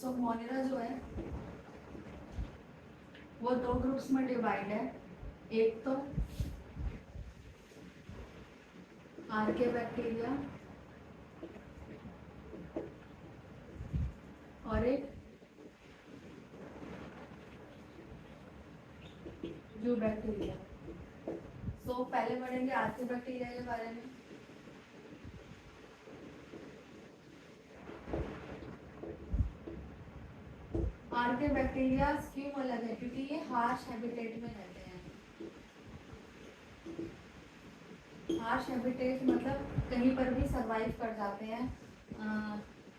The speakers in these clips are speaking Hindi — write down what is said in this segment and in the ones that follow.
सो मोनेरा जो है वो दो ग्रुप्स में डिवाइड है। एक तो आर्के बैक्टीरिया और एक यू बैक्टीरिया। सो पहले पढ़ेंगे आर्के बैक्टीरिया के बारे में। आर्के बैक्टीरिया क्यों अलग है? क्योंकि ये हार्श हैबिटेट में रहते हैं। हार्श हैबिटेट मतलब कहीं पर भी सरवाइव कर जाते हैं,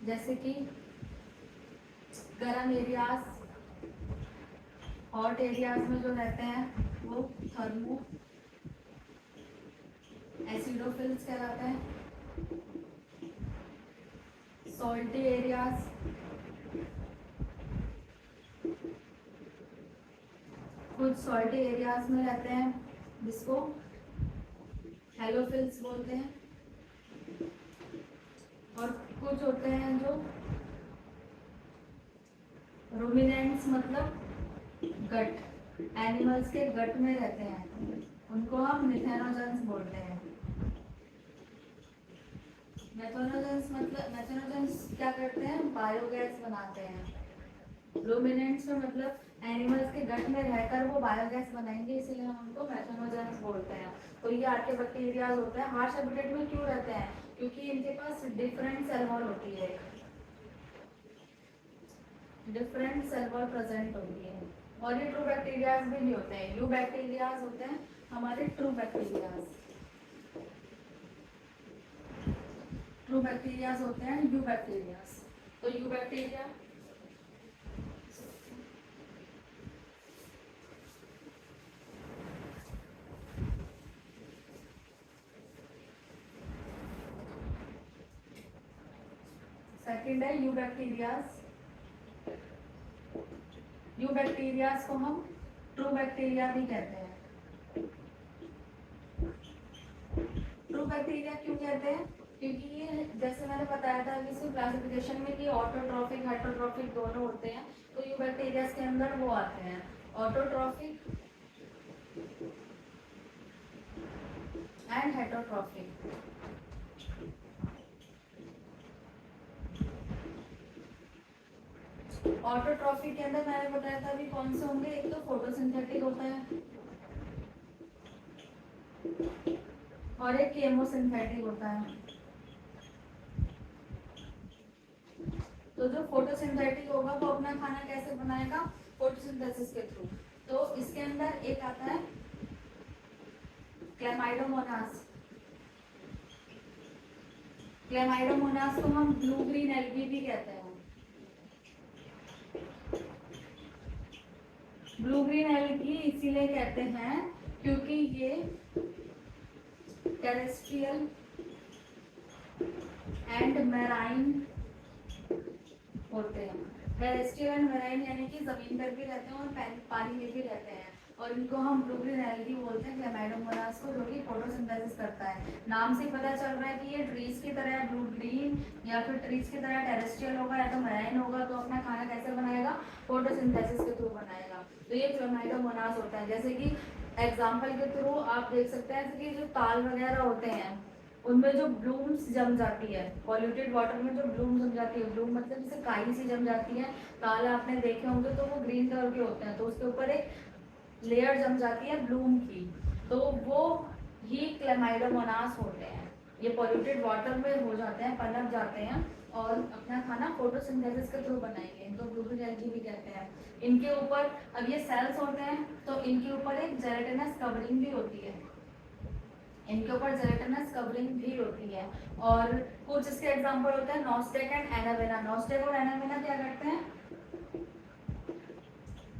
जैसे कि गर्म एरियाज, हॉट एरियाज में जो रहते हैं वो थर्मो एसिडोफिल्स कहलाते हैं। सॉल्टी एरियाज, कुछ सॉल्टी एरियाज में रहते हैं जिसको हेलोफिल्स बोलते हैं, और कुछ होते हैं जो रूमिनेंट्स मतलब गट, एनिमल्स के गट में रहते हैं, उनको हम मिथेनोजेंस बोलते हैं। मेथनोजेंस मतलब मेथनोजेंस क्या करते हैं? बायोगैस बनाते हैं। रूमिनेंट्स में मतलब एनिमल्स के गट में रहकर वो बायोगैस बनाएंगे, इसीलिए हम उनको मेथनोजेंस बोलते हैं। तो ये आर्के बैक्टीरियाज होते हैं। हार्श हैबिटेट में क्यों रहते हैं? क्योंकि इनके पास डिफरेंट सेल वॉल होती है, डिफरेंट सेल वॉल प्रेजेंट होती है। और ये ट्रू बैक्टीरियाज भी नहीं होते हैं, यू बैक्टीरियाज होते हैं हमारे ट्रू बैक्टीरियाज। ट्रू बैक्टीरियाज होते हैं यू बैक्टीरियाज। तो यू बैक्टीरिया सेकंड है यू बैक्टीरियाज। यू बैक्टीरियाज को हम ट्रू बैक्टीरिया भी कहते हैं। ट्रू बैक्टीरिया क्यों कहते हैं? क्योंकि ये जैसे मैंने बताया था इसको क्लासिफिकेशन में कि ऑटोट्रॉफिक हेटरोट्रॉफिक दोनों होते हैं। तो यू बैक्टीरियाज के अंदर वो आते हैं ऑटोट्रॉफिक एंड हेटरोट्रॉफिक। ऑटोट्रॉफिक के अंदर मैंने बताया था अभी कौन से होंगे? एक तो फोटोसिंथेटिक होता है और एक केमोसिंथेटिक होता है। तो जो फोटोसिंथेटिक होगा वो अपना खाना कैसे बनाएगा? फोटोसिंथेसिस के थ्रू। तो इसके अंदर एक आता है क्लेमाइडोमोनास। क्लेमाइडोमोनास को हम ब्लू ग्रीन एल्गी भी कहते हैं। ब्लू ग्रीन एल्गी इसीलिए कहते हैं क्योंकि ये टेरेस्ट्रियल एंड मैराइन होते हैं। टेरेस्ट्रियल एंड मैराइन यानी कि जमीन पर भी रहते हैं और पानी में भी रहते हैं, और इनको हम ब्लू ग्रीन एल्गी बोलते हैं क्लेमाइडोमोनास को, जो कि फोटोसिंथेसिस करता है। नाम से पता चल रहा है कि ये ट्रीज की तरह ब्लू ग्रीन या फिर ट्रीज की तरह टेरेस्ट्रियल होगा या तो मैराइन होगा, तो अपना खाना कैसे बनाएगा? फोटोसिंथेसिस के थ्रू बनाएगा। तो ये क्लेमाइडोमोनास होता है। जैसे कि एग्जाम्पल के थ्रू आप देख सकते हैं कि जो ताल वगैरह होते हैं उनमें जो ब्लूम्स जम जाती है, पॉल्यूटेड वाटर में जो ब्लूम जम जाती है, ब्लूम मतलब जैसे काई सी जम जाती है, ताल आपने देखे होंगे तो वो ग्रीन कलर के होते हैं, तो उसके ऊपर एक लेयर जम जाती है ब्लूम की, तो वो ही क्लेमाइडोमोनास होते हैं। ये पॉल्यूटेड वाटर में हो जाते हैं, पनप जाते हैं और अपना खाना फोटोसिंथेसिस के थ्रू बनाएंगे। इनको ब्लू ग्रीन एल्गी भी कहते हैं। इनके ऊपर अब ये सेल्स होते हैं तो इनके ऊपर एक जेलेटिनस कवरिंग भी होती है, इनके ऊपर जेलेटिनस कवरिंग भी होती है। और कुछ इसके एग्जांपल होते हैं नॉस्टेक एंड एनावेना। नॉस्टेक और एनावेना क्या करते हैं?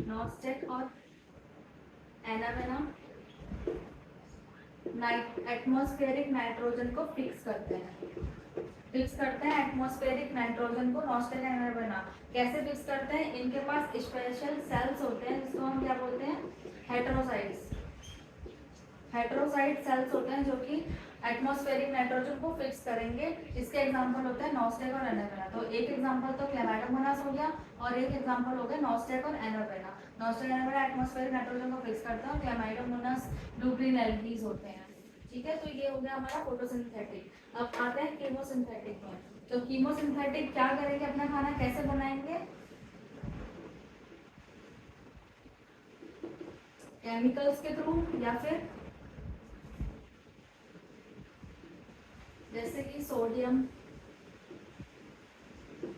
नॉस्टेक और एनावेना एटमॉस्फेरिक नाइट्रोजन को फिक्स करते हैं एटमॉस्फेरिक नाइट्रोजन को। नॉस्टेक एंड एनावेना कैसे फिक्स करते हैं? इनके पास स्पेशल सेल्स होते हैं जिसको हम क्या बोलते हैं? हेटेरोसाइट्स। हेटेरोसाइट सेल्स होते हैं जो कि एटमॉस्फेरिक नाइट्रोजन को फिक्स करेंगे। इसके एग्जांपल होते हैं नॉस्टेक और एनापेना। तो एक एग्जांपल तो क्लेमाइडोमोनास हो गया और एक एग्जांपल हो गया नॉस्टेक और एनापेना। नॉस्टेक एनापेना एटमॉस्फेरिक नाइट्रोजन को फिक्स करते हैं और क्लेमाइडोमोनास ब्लू ग्रीन एल्गीज होते हैं। ठीक है, तो ये हो गया हमारा फोटोसिंथेटिक। अब आते हैं कीमोसिंथेटिक में। तो कीमोसिंथेटिक क्या करेंगे, अपना खाना कैसे बनाएंगे, केमिकल्स के थ्रू या फिर जैसे कि सोडियम,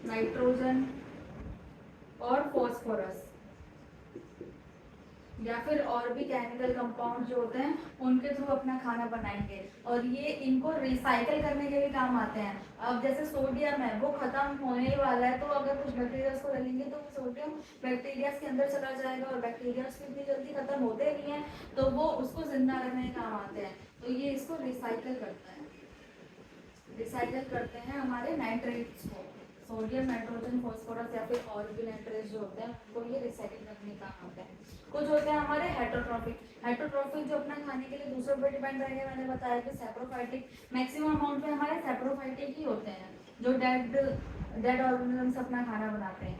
नाइट्रोजन और फॉस्फोरस, या फिर और भी केमिकल कंपाउंड जो होते हैं उनके थ्रू अपना खाना बनाएंगे। और ये इनको रिसाइकल करने के भी काम आते हैं। अब जैसे सोडियम है वो खत्म होने वाला है, तो अगर कुछ बैक्टीरिया को डालेंगे तो सोडियम बैक्टीरिया के अंदर चला जाएगा और बैक्टीरिया इतनी जल्दी खत्म होते नहीं है, तो वो उसको जिंदा रखने के काम आते हैं। तो ये इसको रिसाइकल करता है, रिसाइकल करते हैं हमारे नाइट्रेट्स को, सोडियम, नाइट्रोजन, फॉस्फोरस या फिर और भी नाइट्रेट्स जो होते हैं उनको ये रिसाइकिल करने का काम आता है। कुछ होते हैं हमारे हेटरोट्रॉफिक। हेटरोट्रॉफिक जो अपना खाने के लिए दूसरों पर डिपेंड रहेंगे, मैंने बताया कि सैप्रोफाइटिक। मैक्सिमम अमाउंट में हमारे सैप्रोफाइटिक ही होते हैं जो डेड ऑर्गेनिजम्स अपना खाना बनाते हैं।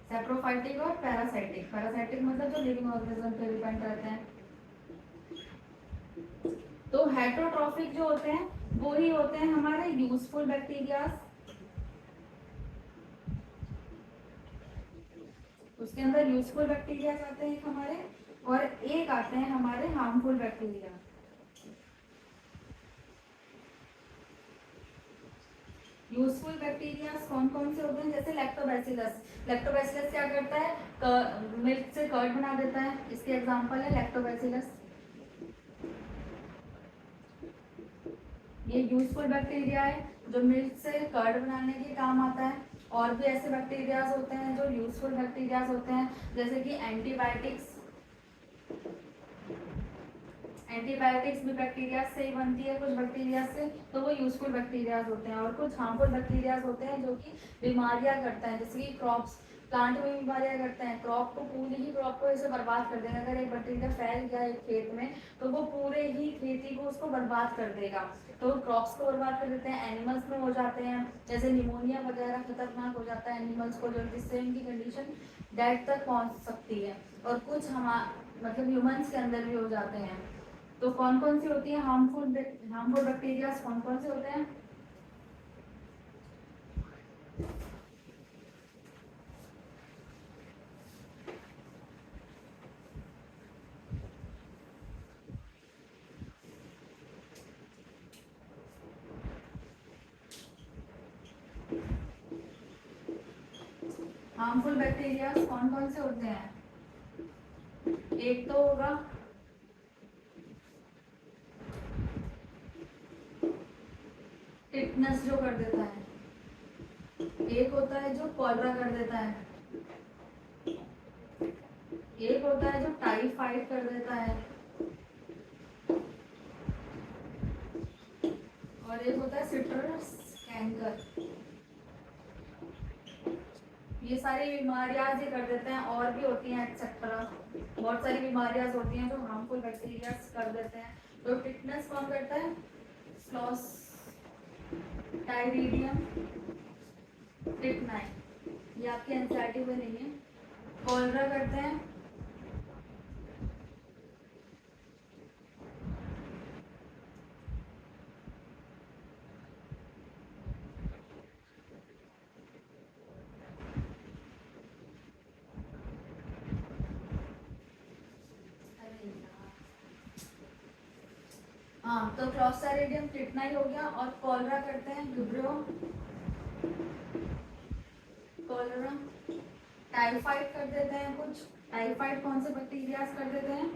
सैप्रोफाइटिक और पैरासाइटिक। पैरासाइटिक मतलब जो लिविंग ऑर्गेनिज्म पे डिपेंड रहते हैं। तो हेटरोट्रॉफिक जो होते हैं वो ही होते हैं हमारे यूजफुल बैक्टीरियाज, उसके अंदर यूजफुल बैक्टीरिया आते हैं हमारे, और एक आते हैं हमारे हार्मफुल बैक्टीरिया। यूजफुल बैक्टीरिया कौन कौन से होते हैं, जैसे लैक्टोबैसिलस। लैक्टोबैसिलस क्या करता है, मिल्क से कर्ड बना देता है, इसके एग्जांपल है लैक्टोबैसिलस। ये यूजफुल बैक्टीरिया है जो मिल्क से कर्ड बनाने के काम आता है। और भी ऐसे बैक्टीरियाज होते हैं जो यूजफुल बैक्टीरियाज होते हैं, जैसे कि एंटीबायोटिक्स। एंटीबायोटिक्स भी बैक्टीरिया से ही बनती है, कुछ बैक्टीरिया से, तो वो यूजफुल बैक्टीरियाज होते हैं। और कुछ हार्मफुल बैक्टीरियाज होते हैं जो कि बीमारियां करते हैं, जैसे कि क्रॉप्स, प्लांट में बीमारियां करते हैं, क्रॉप को, पूरी ही क्रॉप को ऐसे बर्बाद कर देगा। अगर एक बैक्टीरिया फैल गया एक खेत में तो वो पूरे ही खेती को उसको बर्बाद कर देगा। तो क्रॉप्स को बर्बाद कर देते हैं, एनिमल्स में हो जाते हैं, जैसे निमोनिया वगैरह खतरनाक हो जाता है एनिमल्स को, जो जिससे उनकी कंडीशन डेथ तक पहुंच सकती है। और कुछ मतलब ह्यूमंस के अंदर भी हो जाते हैं। तो कौन कौन सी होती है हार्मफुल बैक्टीरिया, कौन कौन से होते हैं, हार्मफुल बैक्टीरिया कौन कौन से होते हैं। एक तो होगा टिटनस जो कर देता है, एक होता है जो कॉलरा कर देता है, एक होता है जो टाइफाइड कर देता है, और एक होता है सिट्रस कैंकर। ये सारी बीमारियां ही कर देते हैं, और भी होती हैं एक्सेट्रा, बहुत सारी बीमारियां होती हैं जो हार्मफुल बैक्टीरिया कर देते हैं। तो टिटनस कौन करता है, क्लॉस्ट्राइडियम टिटनाई, ये आपकी एंजाइटी में नहीं है। कॉलरा करते हैं हाँ, तो क्लॉस्ट्राइडियम टिटनाई हो गया। और कॉलरा करते हैं विब्रियो कॉलरा। टाइफाइड कर देते हैं कुछ, टाइफाइड कौन से बैक्टीरिया कर देते हैं,